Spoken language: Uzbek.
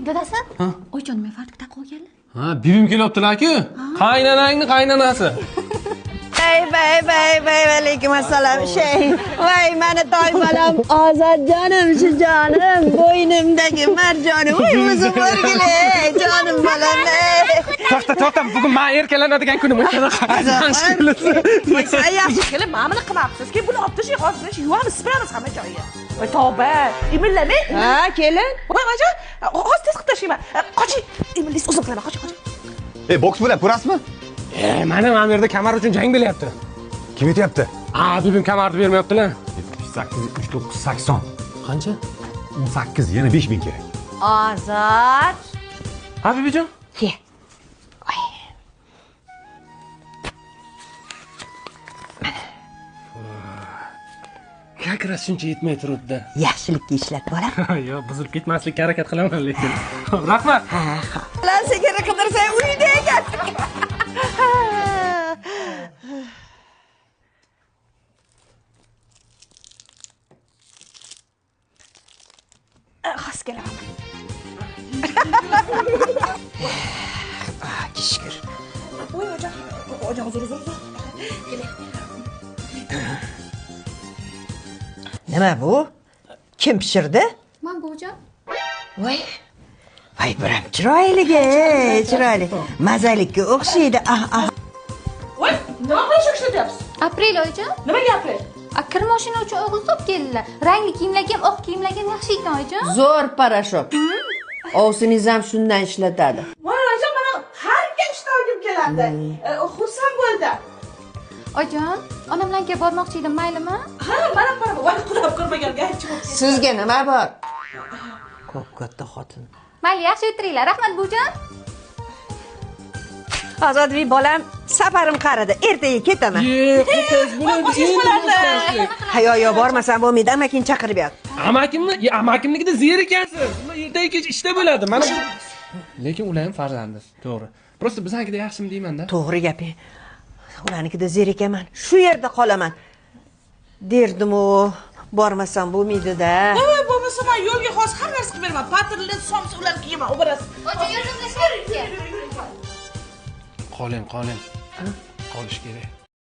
dadasi oyijon men farq taqib olganlar ha bibim kelyaptilar-ku qaynanangni qaynanasi Vay, alaykum assalom shay. Vay, meni toy bolam Ozodjonim, shu jonim, bo'ynimdagi marjonim. Voy, o'zim o'rgile, jonim bolam. To'xta, bugun men erkalanadigan kunim. Yaxshi kelib, mana buni qilmabsiz-ki, buni olib tashlay, hozir yuvamiz, sipiramiz hamma joyiga. Voy, tavba, imillamay. Ha, kelin. Voy, hozir tez qilib tashlayman. Qoching, imillis o'zim qilaman, qoching. Boks bo'lyapti, ko'rasizmi? Mana bu yerda kamar uchun jang bo'lyapti. Kim aytayapti? Bibim kamarni bermayaptilar. 78 80. Qancha? 18, yana 5000 kerak. Ozod. Bibijon? Ke. Как раз shuncha yetmay turibdi. Yaxshilikka ishlat bolam. Yo'q, buzilib ketmaslikka harakat qilaman lekin. Rahmat. Lan sigara qidirsang uyda ekan. Xos kelaman. Shukr. Voy, ojon, uzr. Nima bu? Kim pishirdi? men buvijon Voy. Voy, biram chiroyli. Mazalikka o'xshaydi. Voy, nima qilishni ishlatyapsiz? aprel oyijon Nima gapi? kir mashina uchun o'g'il top keldilar rangli kiyimlarga ham oq kiyimlarga ham yaxshi ekan oyijon Zo'r parashok. Ovsiningiz ham shundan ishlatadi. Voy, ojon, mana har gal ishtogim keladi. Xursand bo'ldim. oyijon onam bilan kelib bormoqchi edim maylimi Ha, mana qara, voy, qulab ko'rmaganiga aytib. Sizga nima bor? Katta xotin. mayli yaxshi o'tiringlar rahmat buvijon Ozodbek bolam, safarim qaridi. Ertaga ketaman. Yo, bormasam bo'lmaydi. Amakini chaqirib ber. Amakimnikida zer ekansiz. Ertaga kech ishda bo'ladi. Mana bu. Lekin ular ham farzandiz, to'g'ri. Prosta biznikida yaxshimi deyman-da. To'g'ri gaping. Ularnikida zer ekanman. Shu yerda qolaman. Derdim-u, bormasam bo'lmaydi-da. Voy, bo'lmasa men yo'lga hozir har narsa qilib beraman. Patrli somsa ularni kiyaman, oboras. oyijon yordamlashing Qoling. Qolish kerak.